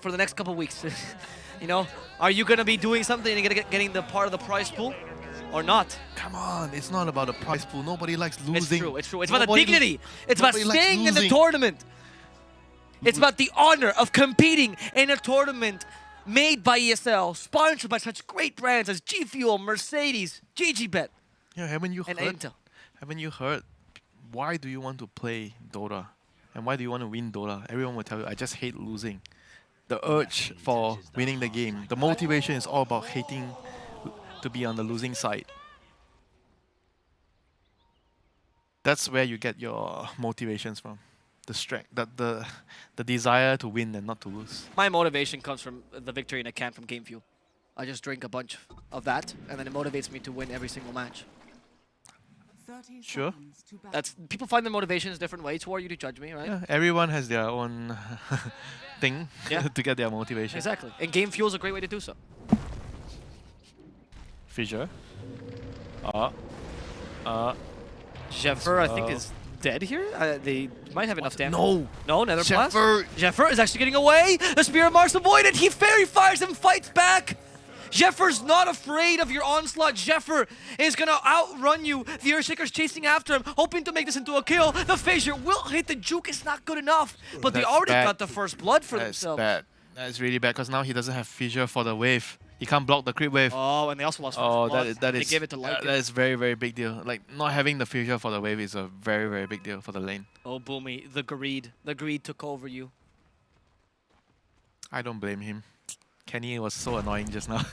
for the next couple weeks. You know, are you gonna be doing something and getting the part of the prize pool, or not? Come on, it's not about the prize pool. Nobody likes losing. It's true. It's true. It's about the dignity. It's about staying in the tournament. It's about the honor of competing in a tournament made by ESL, sponsored by such great brands as G Fuel, Mercedes, GGBet, Yeah, haven't you and heard? Intel. Haven't you heard? Why do you want to play Dota? And why do you want to win Dota? Everyone will tell you, I just hate losing. The urge for winning the game, the motivation is all about hating to be on the losing side. That's where you get your motivations from. The strength, the desire to win and not to lose. My motivation comes from the victory in a can from Game Fuel. I just drink a bunch of that, and then it motivates me to win every single match. Sure. That's people find their motivations different ways. Who are you to judge me, right? Yeah, everyone has their own thing Yeah. to get their motivation. Exactly. And Game Fuel is a great way to do so. Fissure. Jeffer, I think, is dead here. They might have enough damage. No! No, Nether Blast. Jeffer! Jeffer is actually getting away. The Spear of Mars avoided. He fairy fires and fights back. Jeffer's not afraid of your onslaught. Jeffer is going to outrun you. The Earthshaker's chasing after him, hoping to make this into a kill. The Fissure will hit. The juke is not good enough. But they That's already bad. got the first blood for That's themselves. bad. That's really bad because now he doesn't have Fissure for the wave. He can't block the creep wave. Oh, and they also lost first Oh, blood. that They is gave it to Lycan. that is very, very big deal. Like not having the Fissure for the wave is a very, very big deal for the lane. Oh, Boomy, the greed. The greed took over you. I don't blame him. Kenny was so annoying just now.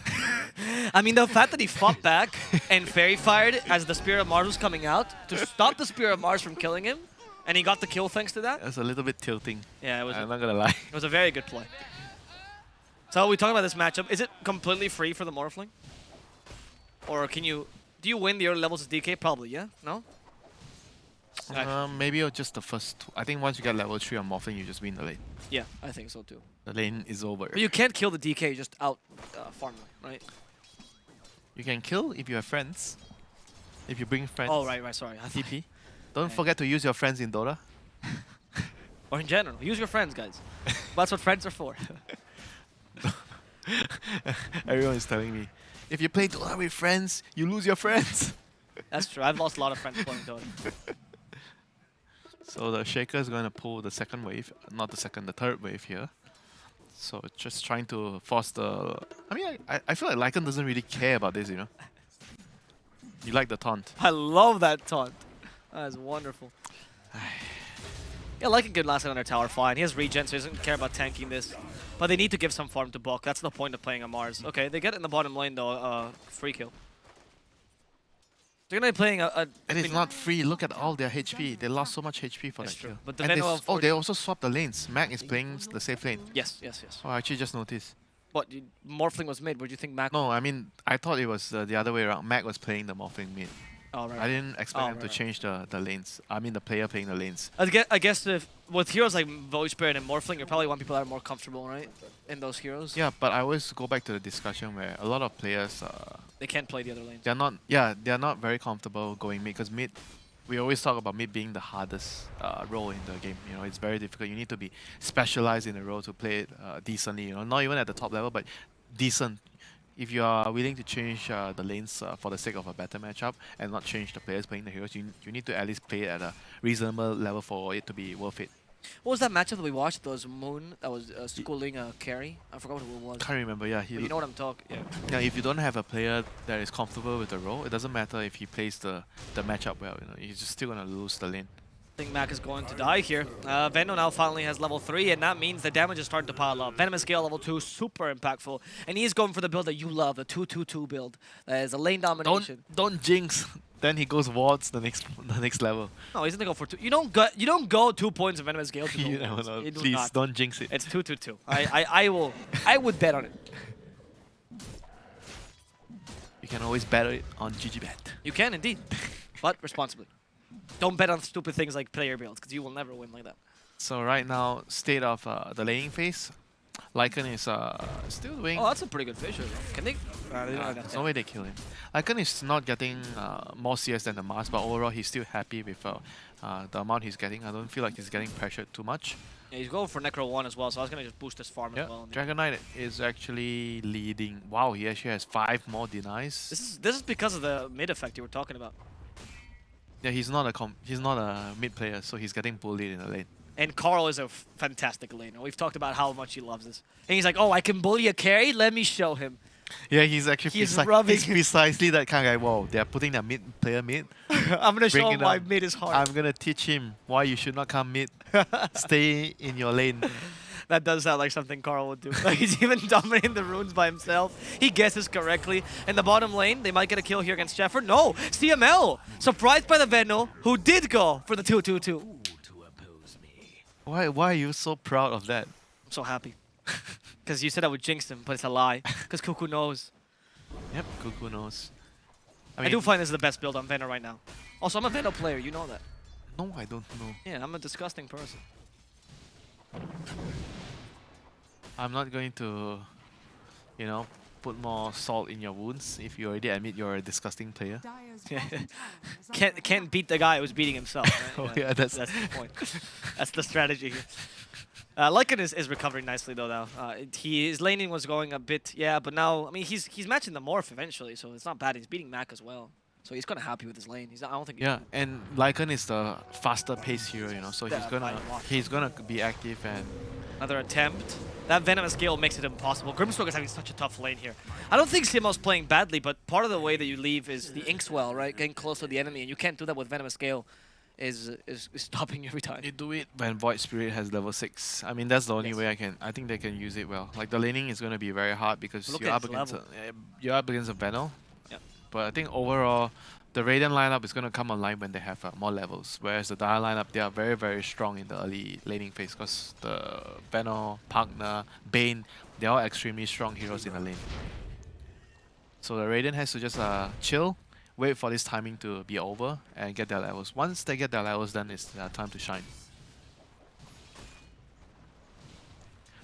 I mean, the fact that he fought back and fairy fired as the Spear of Mars was coming out to stop the Spear of Mars from killing him, and he got the kill thanks to that. That's a little bit tilting. Yeah, I'm not gonna lie. it was a very good play. So we talking about this matchup. Is it completely free for the Morphling? Or do you win the early levels of DK? Probably, yeah? No? Maybe just the first two. I think once you get level 3 on Morphling, you just win the lane. Yeah, I think so too. The lane is over. But you can't kill the DK just out farm them, right? You can kill if you have friends. If you bring friends. Oh, right, sorry. I TP. Don't forget to use your friends in Dota. Or in general. Use your friends, guys. That's what friends are for. Everyone is telling me, if you play Dota with friends, you lose your friends. That's true. I've lost a lot of friends playing Dota. So the Shaker is going to pull the second wave, not the second, the third wave here. So just trying to force the... I mean, I feel like Lycan doesn't really care about this, you know? You like the taunt. I love that taunt. That is wonderful. Yeah, Lycan can last it on their tower fine. He has regen, so he doesn't care about tanking this. But they need to give some farm to Bulk. That's the point of playing a Mars. Okay, they get in the bottom lane though, free kill. They're gonna be playing a And it's not free. Look at all their HP. They lost so much HP for That's that true. kill. But the And they, Venom oh, they also swapped the lanes. Mac is playing the safe lane. Yes. Oh, I actually just noticed. What, Morphling was mid. What do you think Mac? No, I mean, I thought it was the other way around. Mac was playing the Morphling mid. Oh, right. I didn't expect Oh, him to right. change the lanes. I mean, the player playing the lanes. I guess if, with heroes like Void Spirit and Morphling, you probably want people that are more comfortable, right? In those heroes. Yeah, but I always go back to the discussion where a lot of players, They can't play the other lanes. they're not very comfortable going mid because mid, we always talk about mid being the hardest role in the game. You know, it's very difficult. You need to be specialized in the role to play it decently. You know, not even at the top level, but decent. If you are willing to change the lanes for the sake of a better matchup and not change the players playing the heroes, you need to at least play it at a reasonable level for it to be worth it. What was that matchup that we watched? That was Moon that was schooling a carry. I forgot what it was. Can't remember. Yeah, But you know what I'm talking. Yeah. yeah. If you don't have a player that is comfortable with the role, it doesn't matter if he plays the matchup well. You know, you're just still gonna lose the lane. I think Mac is going to die here. Venom now finally has level 3, and that means the damage is starting to pile up. Venom scale level 2, super impactful. And he's going for the build that you love, the 2-2-2 build. That is a lane domination. Don't jinx. Then he goes wards the next level. No, he's gonna go for 2. You don't go 2 points of Venom scale to You go never wards. know. You do Please not. don't jinx it. It's 2-2-2. I would bet on it. You can always bet it on GGBet. You can indeed, but responsibly. Don't bet on stupid things like player builds, because you will never win like that. So right now, state of the laning phase, Lycan is still doing... Oh, that's a pretty good Fissure. Can they? They don't have there's that. no way they kill him. Lycan is not getting more CS than the Mars, but overall he's still happy with the amount he's getting. I don't feel like he's getting pressured too much. Yeah, he's going for Necro 1 as well, so I was going to just boost his farm as well. Dragon Knight is actually leading. Wow, he actually has 5 more denies. This is because of the mid effect you were talking about. Yeah, he's not a mid player, so he's getting bullied in the lane. And Carl is a fantastic laner. We've talked about how much he loves this. And he's like, oh, I can bully a carry? Let me show him. Yeah, he's actually He's precisely that kind of guy. Whoa, they're putting their mid player mid. I'm going to show him why down. mid is hard. I'm gonna teach him why you should not come mid. Stay in your lane. That does sound like something Carl would do. Like he's even dominating the runes by himself. He guesses correctly. In the bottom lane, they might get a kill here against Sheffer. No, CML, surprised by the Veno, who did go for the 2-2-2. Why are you so proud of that? I'm so happy. Because you said I would jinx him, but it's a lie. Because Cuckoo knows. Yep, Cuckoo knows. I do find this is the best build on Veno right now. Also, I'm a Veno player, you know that. No, I don't know. Yeah, I'm a disgusting person. I'm not going to, you know, put more salt in your wounds if you already admit you're a disgusting player. Can't beat the guy who's beating himself. Right? Oh yeah, that's the point. That's the strategy here. Lycan is recovering nicely though now. His laning was going a bit, yeah, but now, I mean, he's matching the Morph eventually, so it's not bad. He's beating Mac as well. So he's kind of happy with his lane. I don't think. Yeah, and Lycan is the faster paced hero, you know, so Yeah, he's gonna be active and another attempt. That Venomous Gale makes it impossible. Grimstroke is having such a tough lane here. I don't think Simo's playing badly, but part of the way that you leave is the Inkswell, right? Getting close to the enemy, and you can't do that with Venomous Gale. Is stopping you every time. you do it when Void Spirit has level 6. I mean, that's the only way I think they can use it well. Like the laning is gonna be very hard because you're up against a Venom. Yep. But I think overall, the Radiant lineup is gonna come online when they have more levels. Whereas the Dire lineup, they are very, very strong in the early laning phase because the Venom, Pagna, Bane, they're all extremely strong heroes in the lane. So the Radiant has to just chill, wait for this timing to be over, and get their levels. Once they get their levels, then it's their time to shine.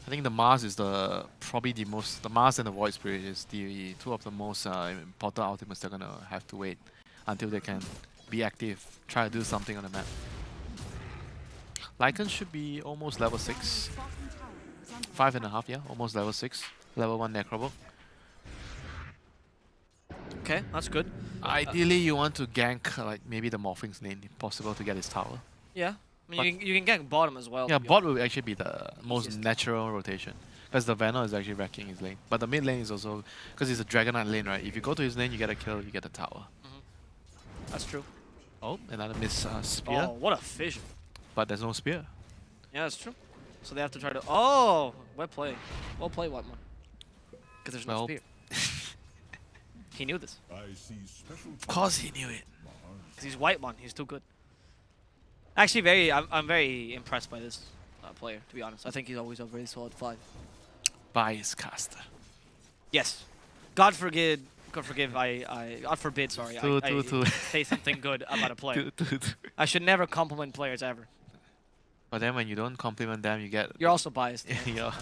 I think the Mars is the Mars and the Void Spirit is the two of the most important ultimates they're gonna have to wait until they can be active, try to do something on the map. Lycan should be almost level 6. 5.5, yeah, almost level 6. Level 1 Necrobook. Okay, that's good. Ideally, you want to gank like maybe the Morphing's lane if possible to get his tower. Yeah, I mean you can gank bottom as well. Yeah, bot will actually be the most natural rotation because the Venom is actually wrecking his lane. But the mid lane is also because it's a Dragon Knight lane, right? If you go to his lane, you get a kill, you get a tower. That's true. Oh, another miss spear. Oh, what a fission. But there's no spear. Yeah, that's true. So they have to try to. Oh, well played. Well played, Whiteman. Because there's no spear. He knew this. Of course he knew it. Because he's Whiteman. He's too good. Actually, I'm very impressed by this player, to be honest. I think he's always a very solid 5. Bias caster. Yes. God forbid, sorry, I say something good about a player. I should never compliment players ever. But then when you don't compliment them, you get... You're also biased. Yeah.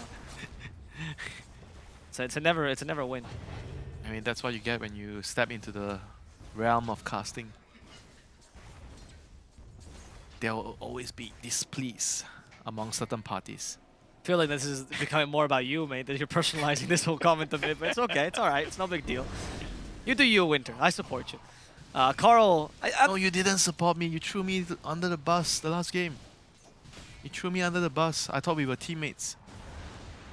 So it's a never win. I mean, that's what you get when you step into the realm of casting. There will always be displeased among certain parties. I feel like this is becoming more about you, mate, that you're personalizing this whole comment a bit, but it's okay, it's alright, it's no big deal. You do you, Winter. I support you. Carl... No, you didn't support me. You threw me under the bus the last game. You threw me under the bus. I thought we were teammates.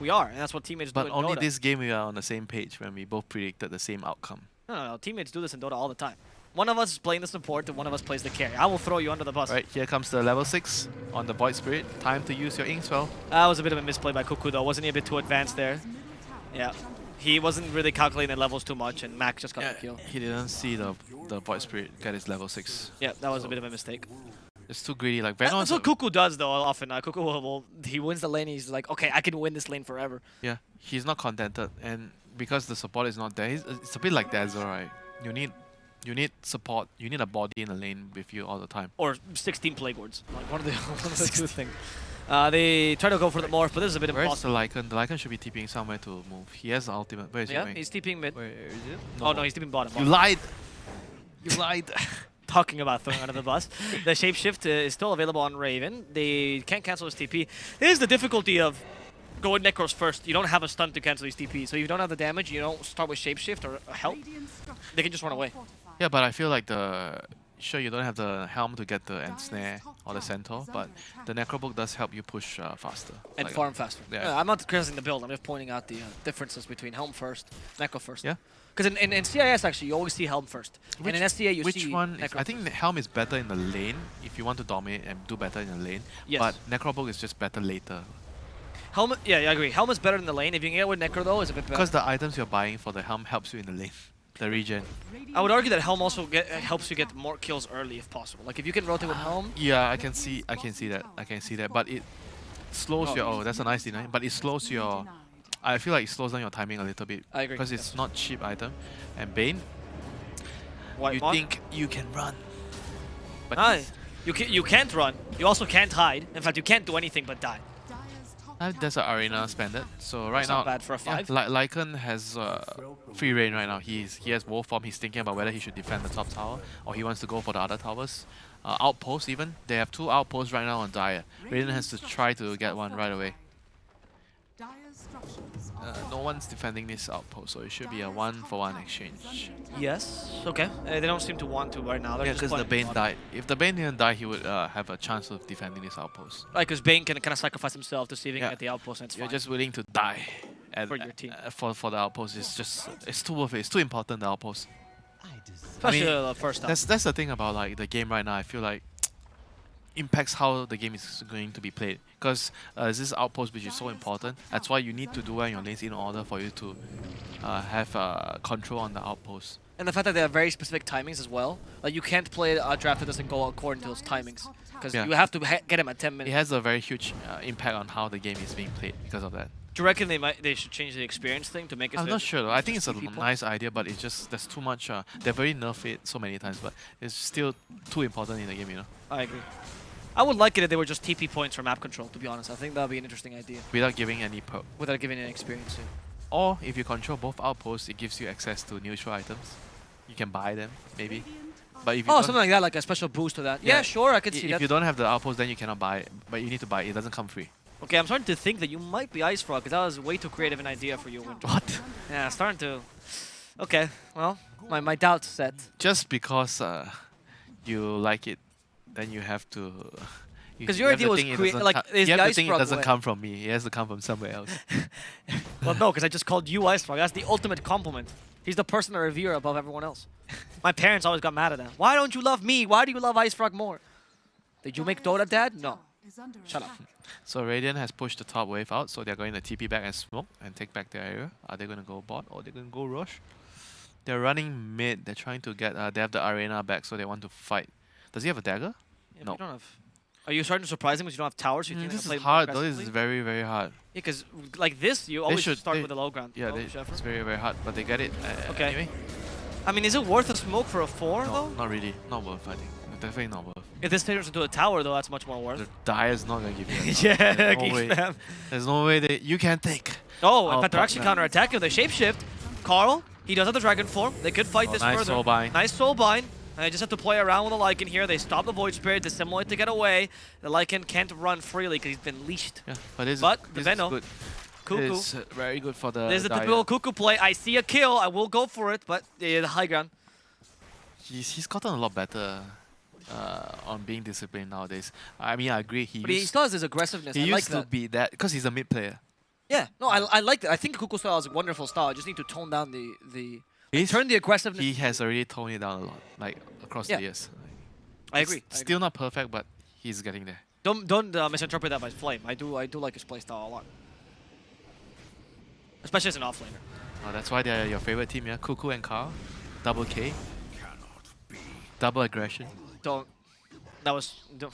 We are, and that's what teammates do in Dota. But only this game we are on the same page when we both predicted the same outcome. No, teammates do this in Dota all the time. One of us is playing the support and one of us plays the carry. I will throw you under the bus. Right, here comes the level 6 on the Void Spirit. Time to use your Inkswell. That was a bit of a misplay by Cuckoo though. Wasn't he a bit too advanced there? Yeah. He wasn't really calculating the levels too much and Mac just got the kill. He didn't see the Void Spirit get his level 6. Yeah, that was a bit of a mistake. It's too greedy. Like Venom. That's what Cuckoo does though often. Cuckoo he wins the lane, he's like, okay, I can win this lane forever. Yeah, he's not contented, and because the support is not there, it's a bit like Dazzle, right? You need support. You need a body in the lane with you all the time. Or 16 Plague Wards. Like one of the two things. They try to go for the morph, but this is a bit impossible. Where's the Lycan? The Lycan should be TPing somewhere to move. He has the ultimate. Where is he going? He's TPing mid. Where is it? Oh no, he's TPing bottom. You lied! You lied! talking about throwing under the bus. The Shapeshift is still available on Raven. They can't cancel his TP. Here's the difficulty of going Necros first. You don't have a stun to cancel his TP. So if you don't have the damage, you don't start with Shapeshift or a help. They can just run away. Yeah, but I feel like sure, you don't have the helm to get the ensnare or the centaur, but the necrobook does help you push faster. And like, farm faster. yeah. I'm not criticizing the build. I'm just pointing out the differences between helm first, necro first. Yeah. Because in CIS, actually, you always see helm first. And in SCA, you which see one? necro I think the helm is better in the lane if you want to dominate and do better in the lane. Yes. But necrobook is just better later. Helm, yeah, I agree. Helm is better in the lane. If you can get with necro, though, it's a bit better. Because the items you're buying for the helm helps you in the lane. The regen. I would argue that Helm also helps you get more kills early if possible. Like if you can rotate with Helm. Yeah, I can see that. But it slows your. Oh, that's a nice deny. But it slows your. I feel like it slows down your timing a little bit. I agree. Because it's not cheap item. And Bane, White you Mon? think you can run, but you can't run. You also can't hide. In fact, you can't do anything but die. that's an arena standard. So right That's now, not bad for a 5. Yeah, Lycan has free reign right now. He has wolf form. He's thinking about whether he should defend the top tower or he wants to go for the other towers. Outposts even. They have 2 outposts right now on Dire. Raiden has to try to get one right away. No one's defending this outpost, so it should be a 1-for-1 exchange. Yes. Okay. They don't seem to want to right now. They're Yeah, just because the playing Bane died. If the Bane didn't die, he would have a chance of defending this outpost. Right, because Bane can kind of sacrifice himself to see if he can Yeah. get the outpost, and it's You're fine. just willing to die For your team. for the outpost. It's too worth it. It's too important, the outpost. Especially I mean, the first half. That's the thing about like the game right now. I feel like impacts how the game is going to be played. Because this outpost which is so important. That's why you need to do well in your lanes in order for you to have control on the outpost. And the fact that they have very specific timings as well. Like you can't play a draft that doesn't go according to those timings. Because Yeah. you have to get him at 10 It minutes. has a very huge impact on how the game is being played because of that. Do you reckon they should change the experience thing to make it I'm so not sure though. I think it's a people? nice idea, but it's just there's too much. They've already nerfed it so many times, but it's still too important in the game, you know. I agree. I would like it if they were just TP points for map control, to be honest. I think that would be an interesting idea. Without giving any perk. Without giving an experience. Yeah. Or if you control both outposts, it gives you access to neutral items. You can buy them, maybe. But if you Oh, don't- something like that, like a special boost to that. Yeah, sure, I can see if that. you don't have the outpost, then you cannot buy it. But you need to buy it. It doesn't come free. Okay, I'm starting to think that you might be Ice Frog, because that was way too creative an idea for you, Winter. What? Yeah, I'm starting to... Okay, well, my doubt's set. Just because you like it, then you have to. Because your idea was like, is you the have to Ice think it Frog doesn't way. come from me. It has to come from somewhere else. Well, no, because I just called you Ice Frog. That's the ultimate compliment. He's the person I revere above everyone else. My parents always got mad at that. Why don't you love me? Why do you love Ice Frog more? Did you make Dota, Dad? No. Shut up. So Radiant has pushed the top wave out, so they're going to TP back and smoke and take back their area. Are they going to go bot or are they going to go rush? They're running mid. They're trying to get. They have the arena back, so they want to fight. Does he have a dagger? Yeah, No. You don't have... Are you starting to surprise him because you don't have towers? You think This they'll play is more hard though. This is aggressively? very, very hard. Yeah, because like this, you always should- start they- with the low ground. Yeah, low it's Sheffer. very, very hard, but they get it. Okay. Anyway. I mean, is it worth a smoke for a 4 No, though? not really. Not worth, I think. Definitely not worth. If this turns into a tower though, that's much more worth. The Dire's not going to give you that. Yeah, There's no Geek way. spam. There's no way that you can take. Oh, in Oh, fact, they're but actually no. counter-attacking with a shapeshift. Carl, he does have the dragon form. They could fight this Nice further. soul bind. Nice soul bind. And they just have to play around with the Lycan here. They stop the Void Spirit, dissimulate to get away. The Lycan can't run freely because he's been leashed. Yeah, but this, But this the is Venom, good. Cuckoo. It's very good for the There's the Dire. typical Cuckoo play. I see a kill. I will go for it, but the high ground. He's gotten a lot better on being disciplined nowadays. I mean, I agree. He But he used, still has his aggressiveness. he I used like to that. be that because he's a mid player. Yeah, no, I like that. I think Cuckoo style is a wonderful style. I just need to tone down the He's- turn the aggressiveness. He has already toned it down a lot, like across Yeah. the years. I It's agree. I agree. Still not perfect, but he's getting there. Don't misinterpret that by Flame. I do like his playstyle a lot, especially as an offlaner. Oh, that's why they're your favorite team, yeah? Cuckoo and Carl, double K, double aggression. Don't. That was. Don't,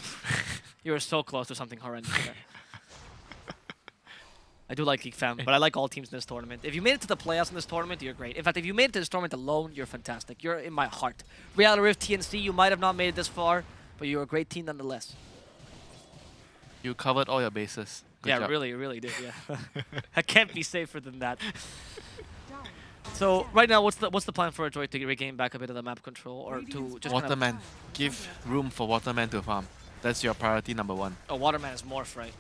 you were so close to something horrendous there. I do like Geek fam, but I like all teams in this tournament. If you made it to the playoffs in this tournament, you're great. In fact, if you made it to this tournament alone, you're fantastic. You're in my heart. Real Rift, TNC, you might have not made it this far, but you're a great team nonetheless. You covered all your bases. Good Yeah, job. really did, yeah. I can't be safer than that. So right now, what's the plan for Adroit to regain back a bit of the map control, or to just kind of... Waterman. Give room for Waterman to farm. That's your priority number one. Oh, Waterman is Morph, right?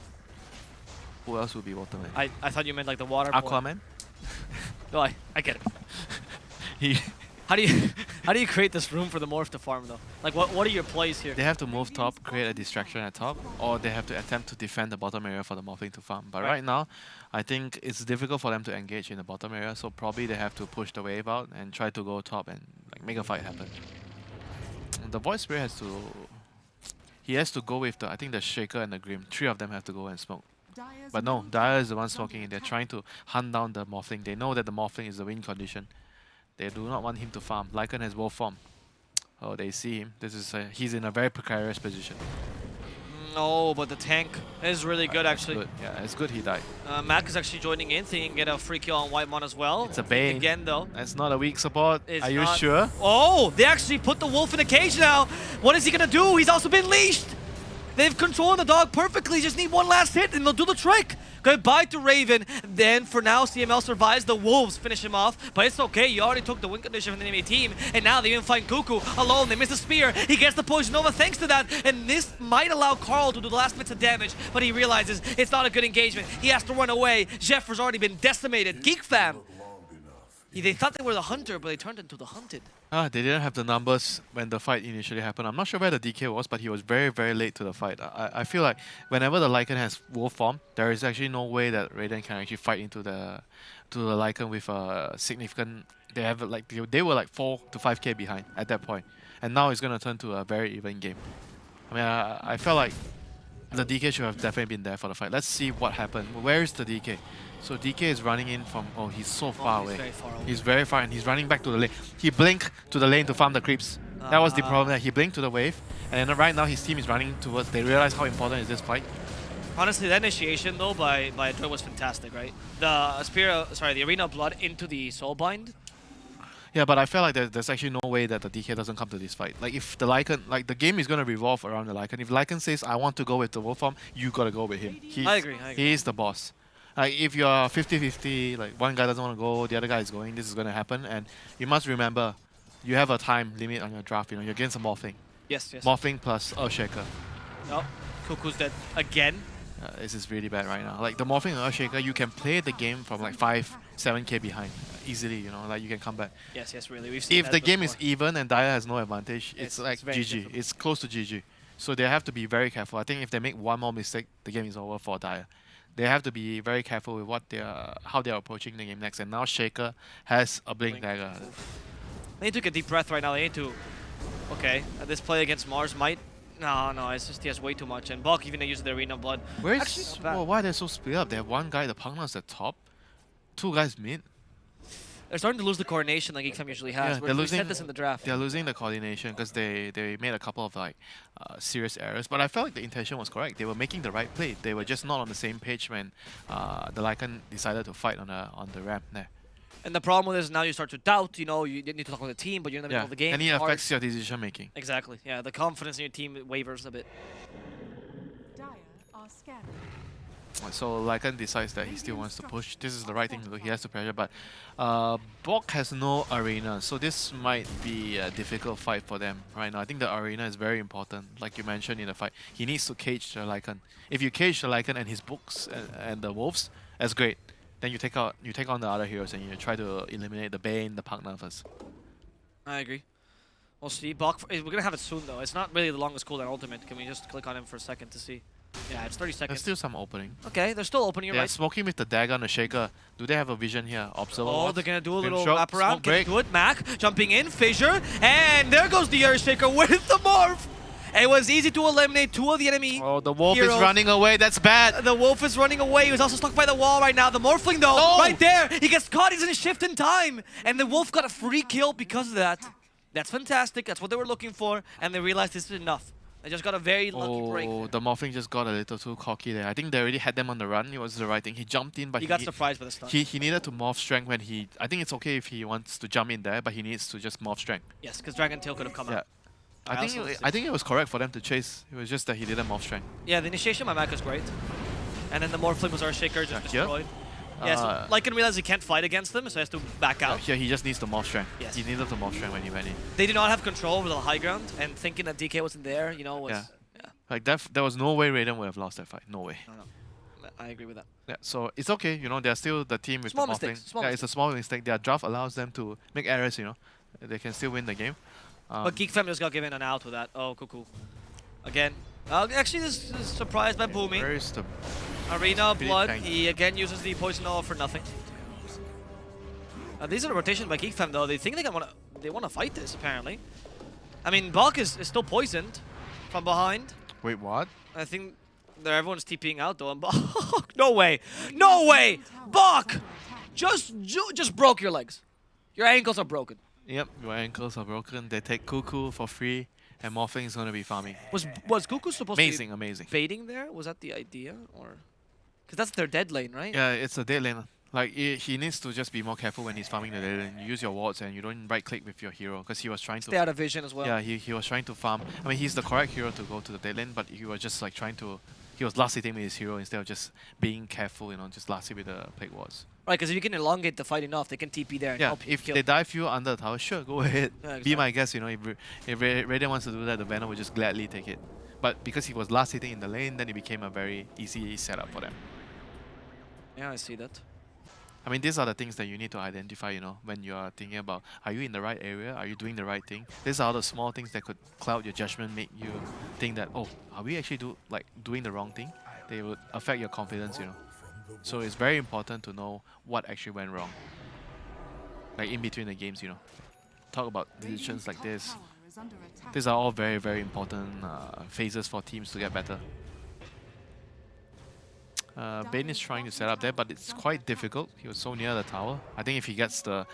Who else would be Waterman? I thought you meant like the water. Aquaman? No, I get it. He How do you create this room for the Morph to farm though? Like what are your plays here? They have to move top, create a distraction at top, or they have to attempt to defend the bottom area for the Morphling to farm. But right now, I think it's difficult for them to engage in the bottom area, so probably they have to push the wave out and try to go top and like make a fight happen. The Void Spirit has to... He has to go with the, I think the Shaker and the Grim. 3 of them have to go and smoke. But no, Dire is the one smoking and they're trying to hunt down the Morphling. They know that the Morphling is the win condition. They do not want him to farm. Lycan has Wolf form. Oh, they see him. He's in a very precarious position. No, but the tank is really good actually. Good. Yeah, it's good he died. Mac is actually joining in, thinking he can get a free kill on Whitemon as well. It's a Bane. Again though. That's not a weak support. It's Are you not. sure? Oh, they actually put the wolf in a cage now. What is he gonna do? He's also been leashed. They've controlled the dog perfectly. Just need one last hit and they'll do the trick. Goodbye to Raven. Then for now, CML survives. The Wolves finish him off. But it's okay. You already took the win condition from the enemy team. And now they even find Cuckoo alone. They miss the spear. He gets the Poison Nova thanks to that. And this might allow Carl to do the last bits of damage. But he realizes it's not a good engagement. He has to run away. Jeffer's already been decimated. Geek fam. They thought they were the hunter, but they turned into the hunted. They didn't have the numbers when the fight initially happened. I'm not sure where the DK was, but he was very, very late to the fight. I feel like whenever the Lycan has wolf form, there is actually no way that Raiden can actually fight into the Lycan with a significant... They were like 4 to 5k behind at that point. And now it's going to turn to a very even game. I mean, I felt like the DK should have definitely been there for the fight. Let's see what happened. Where is the DK? So DK is running in from... Oh, he's so far away. Very far away. He's very far and he's running back to the lane. He blinked to the lane to farm the creeps. That was the problem. That he blinked to the wave. And then right now his team is running towards... They realize how important is this fight. Honestly, that initiation though by Adroit was fantastic, right? The Arena of Blood into the Soulbind. Yeah, but I felt like there's actually no way that the DK doesn't come to this fight. Like if the Lycan... Like the game is going to revolve around the Lycan. If Lycan says, I want to go with the wolf form, you got to go with him. I agree. He's the boss. Like if you're 50-50, like one guy doesn't want to go, the other guy is going, this is going to happen. And you must remember, you have a time limit on your draft. You know, you're against a Morphling. Yes. Morphling plus Earthshaker. Oh, Cuckoo's dead again. This is really bad right now. Like the Morphling and Earthshaker, you can play the game from like 5-7k behind easily. You know, like you can come back. Yes, really. We've seen if the game is before. even and Dire has no advantage, it's like very GG. difficult. It's close to GG. So they have to be very careful. I think if they make one more mistake, the game is over for Dire. They have to be very careful with how they are approaching the game next. And now Shaker has a Blink Dagger. They need to take a deep breath right now. They need to... Okay, this play against Mars might... No, it's just he has way too much. And Bulk even uses the Arena of Blood. Why are they so split up? They have one guy, the Pugna's at top, 2 guys mid. They're starting to lose the coordination like Geek usually has. Yeah, We said this in the draft. They're losing the coordination because they made a couple of like serious errors. But I felt like the intention was correct. They were making the right play. They were just not on the same page when the Lycan decided to fight on the ramp there. And the problem with this is now you start to doubt. You know, you need to talk with the team, but you're in the middle of the game. And it It's hard. affects your decision making. Exactly. Yeah, the confidence in your team wavers a bit. Dire are scanning. So Lycan decides that he still wants to push. This is the right thing to do. He has to pressure, but Bok has no arena, so this might be a difficult fight for them right now. I think the arena is very important, like you mentioned in the fight. He needs to cage the Lycan. If you cage the Lycan and his books and the wolves, that's great. Then you take on the other heroes and you try to eliminate the Bane, the Pugna first. I agree. We'll see. Bok, we're gonna have it soon though. It's not really the longest cooldown ultimate. Can we just click on him for a second to see? Yeah, it's 30 seconds. There's still some opening. Okay, they're still opening. You're Yeah, right. smoking with the dagger on the Shaker. Do they have a vision here? Observer. Oh, watch. they're gonna do a Grim little shot, wrap around. smoke Can break. do it. Mac jumping in, Fissure, and there goes the Earthshaker with the morph. It was easy to eliminate 2 of the enemy. Oh, the wolf heroes. is running away. That's bad. The wolf is running away. He was also stuck by the wall right now. The Morphling though, No! right there. He gets caught. He's in a shift in time, and the wolf got a free kill because of that. That's fantastic. That's what they were looking for, and they realized this is enough. They just got a very lucky break. Oh, the Morphling just got a little too cocky there. I think they already had them on the run. It was the right thing. He jumped in, but He got surprised by the stun. he needed to morph strength when he... I think it's okay if he wants to jump in there, but he needs to just morph strength. Yes, because Dragon Tail could have come Yeah. out. I think it was correct for them to chase. It was just that he didn't morph strength. Yeah, the initiation by Mac was great. And then the Morphling was Earthshaker, just Yeah, here. destroyed. Yeah, so Lycan realized he can't fight against them, so he has to back out. Here he just needs the morph strength. Yes. He needed the morph strength when he went in. They did not have control over the high ground, and thinking that DK wasn't there, you know, was... Yeah. Yeah. Like that, there was no way Raiden would have lost that fight. No way. No. I agree with that. Yeah, so it's okay. You know, they're still the team with Small the morphing. mistakes, small Yeah, it's a small mistake. Their draft allows them to make errors. You know, they can still win the game. But Geek Fam just got given an out with that. Oh, cool. Again. Actually, this is surprised by Boomy. Where is the Arena of pretty Blood. tanky. He again uses the poison all for nothing. These are the rotation by Geek Fam though. They think they want to fight this apparently. I mean, Bach is still poisoned from behind. Wait, what? I think everyone's TPing out though. And Bach, no way, Bach, just broke your legs. Your ankles are broken. Yep, your ankles are broken. They take Cuckoo for free, and Morphing is gonna be farming. Was Cuckoo supposed to be Amazing. baiting there? Was that the idea, or? Because that's their dead lane, right? Yeah, it's a dead lane. Like he needs to just be more careful when he's farming the dead lane. You use your wards and you don't right click with your hero because he was trying to. Stay out of vision as well. Yeah, he was trying to farm. I mean, he's the correct hero to go to the dead lane, but he was just like trying to. He was last hitting with his hero instead of just being careful, you know, just last hit with the plague wards. Right, because if you can elongate the fight enough, they can TP there and Yeah, help you if kill. they dive you under the tower, sure, go ahead. Yeah, Be exactly. my guest, you know, if Raiden wants to do that, the Venom would just gladly take it. But because he was last hitting in the lane, then it became a very easy setup for them. Yeah, I see that. I mean, these are the things that you need to identify, you know, when you are thinking about, are you in the right area? Are you doing the right thing? These are the small things that could cloud your judgment, make you think that, oh, are we actually doing the wrong thing? They would affect your confidence, you know. So it's very important to know what actually went wrong. Like in between the games, you know. Talk about decisions like this. These are all very, very important phases for teams to get better. Bane is trying to set up there, but it's quite difficult. He was so near the tower. I think if he gets the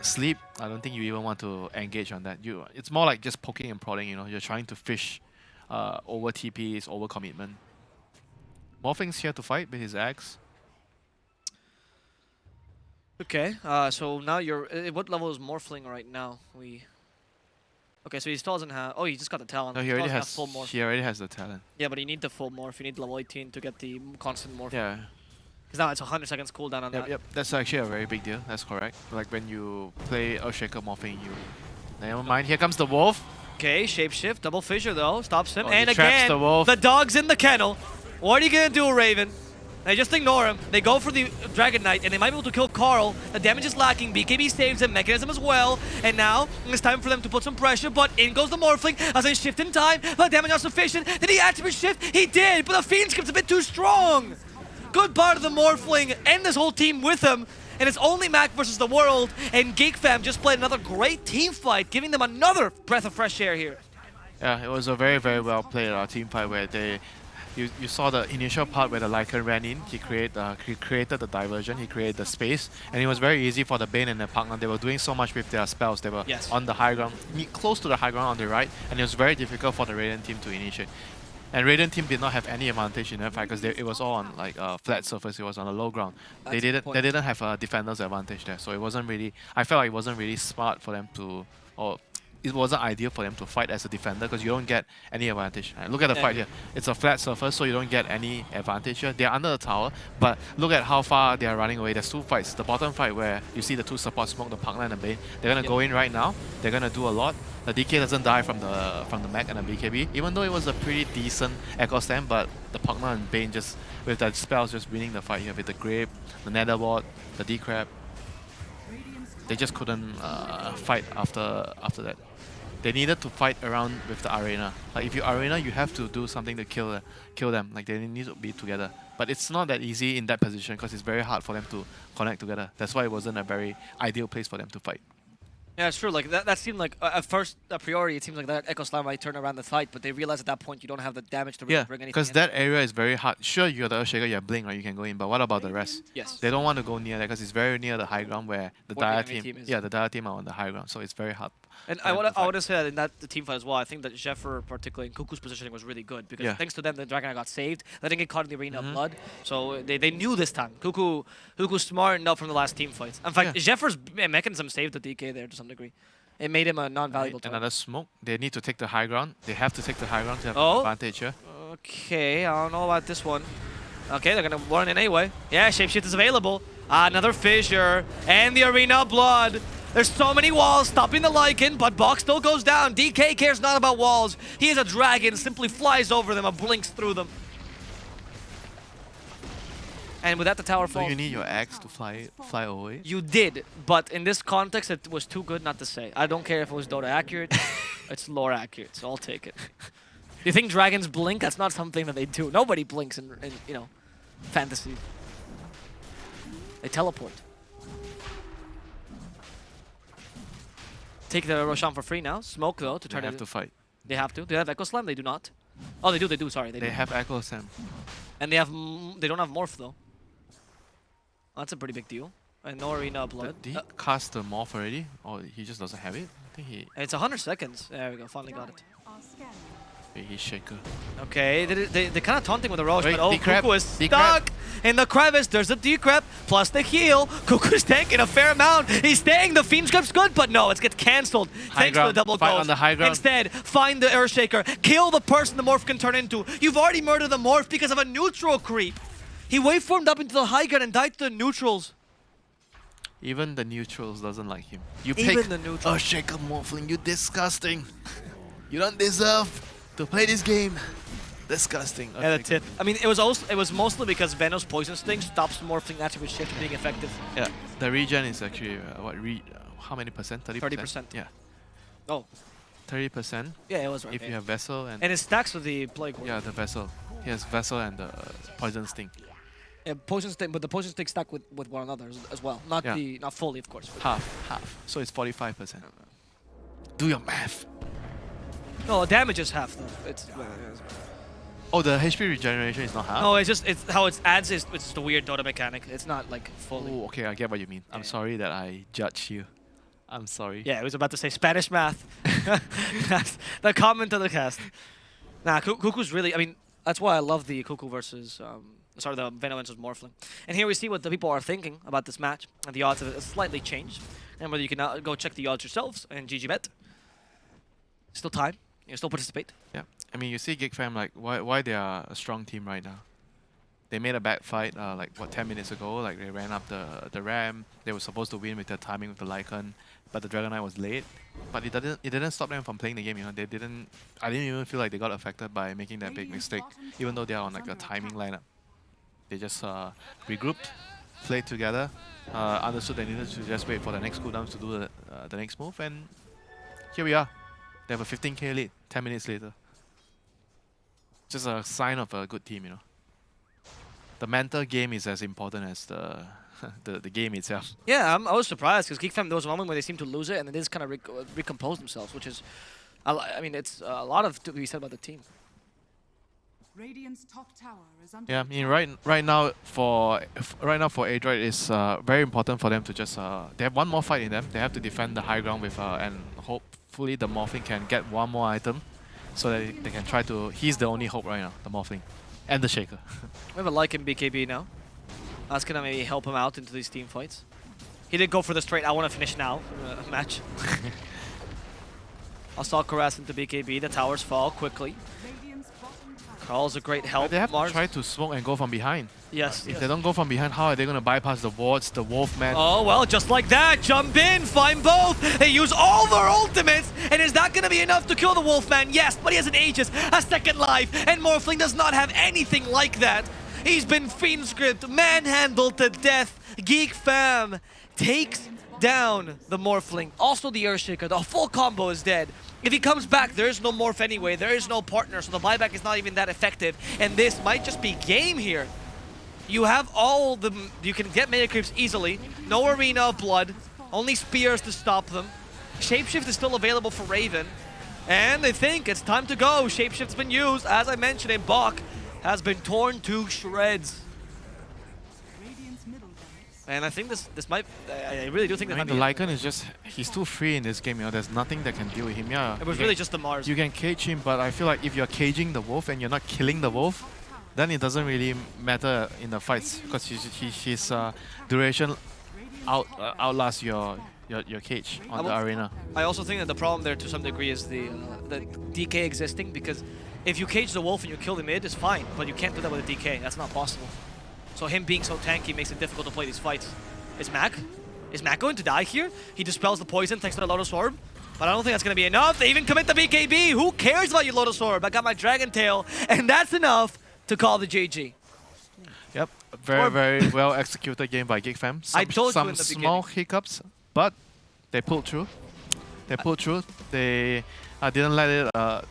sleep, I don't think you even want to engage on that. It's more like just poking and prodding, you know. You're trying to fish over TPs, over commitment. Morphing's here to fight with his axe. Okay, so now you're... what level is Morphling right now? Okay, so he still doesn't have... Oh, he just got the talent. No, he still already doesn't has. have full morph. He already has the talent. Yeah, but you need the full morph. You need level 18 to get the constant morph. Yeah. Because now it's 100 seconds cooldown on that. Yep. That's actually a very big deal. That's correct. Like when you play Earthshaker morphing, never mind. Here comes the wolf. Okay, shapeshift, double fissure though, stops him. Oh, And he traps again, the wolf. the dog's in the kennel. What are you gonna do, Raven? They just ignore him. They go for the Dragon Knight, and they might be able to kill Carl. The damage is lacking. BKB saves him, Mechanism as well. And now, it's time for them to put some pressure, but in goes the Morphling as they shift in time. But damage not sufficient. Did he attribute shift? He did, but the Fiend Skip's a bit too strong. Good part of the Morphling and this whole team with him. And it's only Mac versus the world, and Geek Fam just played another great team fight, giving them another breath of fresh air here. Yeah, it was a very, very well played team fight where you saw the initial part where the Lycan ran in. He created the diversion, he created the space, and it was very easy for the Bane and the partner. They were doing so much with their spells. They were on the high ground, close to the high ground on the right, and it was very difficult for the Radiant team to initiate. And Radiant team did not have any advantage in that fight because it was all on like flat surface. It was on a low ground. They didn't have a defender's advantage there, so it wasn't really. I felt like it wasn't really smart for them to, or it wasn't ideal for them to fight as a defender because you don't get any advantage. Look at the fight here. It's a flat surface, so you don't get any advantage here. They're under the tower, but look at how far they are running away. There's two fights. The bottom fight where you see the two support smoke, the Pugna and the Bane. They're gonna go in right now. They're gonna do a lot. The DK doesn't die from the mech and the BKB, even though it was a pretty decent Echo Slam, but the Pugna and Bane just, with the spells, just winning the fight here with the Grape, the Nether Ward, the D-Crab. They just couldn't fight after that. They needed to fight around with the arena. Like if you arena, you have to do something to kill them. Like they need to be together. But it's not that easy in that position because it's very hard for them to connect together. That's why it wasn't a very ideal place for them to fight. Yeah, it's true. Like that seemed like at first, a priori, it seems like that Echo Slam might turn around the fight, but they realized at that point you don't have the damage to really bring anything. Because in. that area is very hard. Sure, you're the Earthshaker, you have Blink, right? You can go in, but what about the rest? Yes. They don't want to go near that because it's very near the high ground where the Where the Dire enemy team, team is. the Dire team are on the high ground, so it's very hard. And for I them to want fight. to say that in that the team fight as well, I think that Zephyr, particularly in Cuckoo's positioning, was really good because thanks to them, the Dragon got saved. They didn't get caught in the arena of blood, so they knew this time. Cuckoo's smart enough from the last team fights. In fact, Zephyr's mechanism saved the DK there to some degree. It made him a non-valuable target. Another smoke. They need to take the high ground. They have to take the high ground to have an advantage here. Okay, I don't know about this one. Okay, they're gonna warn in anyway. Yeah, shapeshift is available. Another fissure, and the Arena Blood. There's so many walls stopping the Lycan, but Bok still goes down. DK cares not about walls. He is a dragon, simply flies over them and blinks through them. And with that, the tower So falls. you need your axe to fly away? You did, but in this context, it was too good not to say. I don't care if it was Dota accurate. It's lore accurate, so I'll take it. You think dragons blink? That's not something that they do. Nobody blinks in you know, fantasy. They teleport. Take the Roshan for free now. Smoke though to They turn have it. to fight. They have to. Do they have Echo Slam? They do not. Oh, they do. They do. Sorry, they They do. have Echo Sam. And they have. They don't have Morph though. That's a pretty big deal. And no Arena Blood. Did he cast the morph already? Or he just doesn't have it? I think he It's 100 seconds. There we go. Finally got it. Dire are scanning. he's shaker. Okay, they're kind of taunting with the Roche, Wait, but oh, decrep, Cuckoo is decrep. stuck in the crevice. There's a decrep plus the heal. Cuckoo's tanking a fair amount. He's staying. The Fiend Script's good, but no, it's get cancelled. Thanks to the ground. double Fight goals. on the high ground. Instead, find the Earthshaker. Kill the person the Morph can turn into. You've already murdered the Morph because of a neutral creep. He waveformed up into the high ground and died to the neutrals. Even the neutrals doesn't like him. You Even pick the neutrals. a shaker morphling, you disgusting. You don't deserve to play this game. Disgusting. A Yeah, shaker. that's it. I mean, it was mostly because Venom's Poison Sting stops Morphling attribute shift from being effective. Yeah, the regen is actually how many percent? 30%? 30%. Yeah, Oh, 30% yeah, it was right. if yeah. you have Vessel and... And it stacks with the Plague Ward. yeah, the Vessel. He has Vessel and the Poison Sting. Poison Sting, but the Poison Sting stack with one another as well. Not Yeah. not fully, of course. but- Half. So it's 45%. Do your math. No, the damage is half though. It's Oh, the HP regeneration is not half? no, it's just how it adds is it's just a weird Dota mechanic. It's not like fully. Oh, okay, I get what you mean. I'm Yeah. sorry that I judged you. I'm sorry. Yeah, I was about to say Spanish math. That's the comment of the cast. Nah, Cuckoo's really. I mean, that's why I love the Cuckoo versus. Sorry, the Venom versus Morphling. And here we see what the people are thinking about this match. And the odds have slightly changed. And whether you can now go check the odds yourselves and GG bet. Still time. You can still participate. Yeah. I mean, you see Geek fam, like, why they are a strong team right now. They made a bad fight, like, what, 10 minutes ago? Like, they ran up the ramp. They were supposed to win with their timing with the Lycan, but the Dragon Knight was late. But it didn't stop them from playing the game, you know. I didn't even feel like they got affected by making that big mistake, even though they are on, like, a timing lineup. They just regrouped, played together, understood they needed to just wait for the next cooldowns to do the next move, and here we are. They have a 15k lead 10 minutes later. Just a sign of a good team, you know. The mental game is as important as the game itself. Yeah, I was surprised because Geek Fam, there was a moment where they seemed to lose it and then they just kind of recompose themselves, which is, I mean, it's a lot of to be said about the team. Radiant's top tower is under Yeah, I mean, right now for Adroit, it's very important for them to just they have one more fight in them. They have to defend the high ground with and hopefully the Morphling can get one more item, so that they can try to. He's the only hope right now, the Morphling, and the Shaker. We have a Lycan BKB now. That's gonna maybe help him out into these team fights. He did go for the straight, I want to finish now match. Assault Harass into BKB, the towers fall quickly. Radiant's bottom tower. Carl's a great help. They have Mars. to try to smoke and go from behind. Yes. If they don't go from behind, how are they going to bypass the wards, the Wolfman? Oh, well, just like that. Jump in, find both. They use all their ultimates. And is that going to be enough to kill the Wolfman? Yes, but he has an Aegis, a second life. And Morphling does not have anything like that. He's been Fiend Script, manhandled to death. Geek Fam takes down the Morphling. Also the Earthshaker. The full combo is dead. If he comes back, there is no Morph anyway. There is no partner, so the buyback is not even that effective. And this might just be game here. You have all the... You can get Mega Creeps easily. No Arena of Blood. Only Spears to stop them. Shapeshift is still available for Raven. And they think it's time to go. Shapeshift's been used. As I mentioned, and Bok has been torn to shreds. Radiant's middle barracks. And I think this might... I really do think I that mean, might the be... Lycan is just... He's too free in this game, you know. There's nothing that can deal with him. Yeah, It was you really can- just the Mars. You can cage him, but I feel like if you're caging the wolf and you're not killing the wolf, then it doesn't really matter in the fights because his duration outlasts your cage on the arena. I also think that the problem there to some degree is the DK existing, because if you cage the wolf and you kill the mid, it's fine, but you can't do that with a DK. That's not possible. So him being so tanky makes it difficult to play these fights. Is Mac going to die here? He dispels the poison thanks to the Lotus Orb. But I don't think that's going to be enough. They even commit the BKB. Who cares about your Lotus Orb? I got my Dragon Tail, and that's enough to call the GG. Yep, very well executed game by Geek fam. I told you some in the small hiccups, but they pulled through. They pulled through. They didn't let it tilt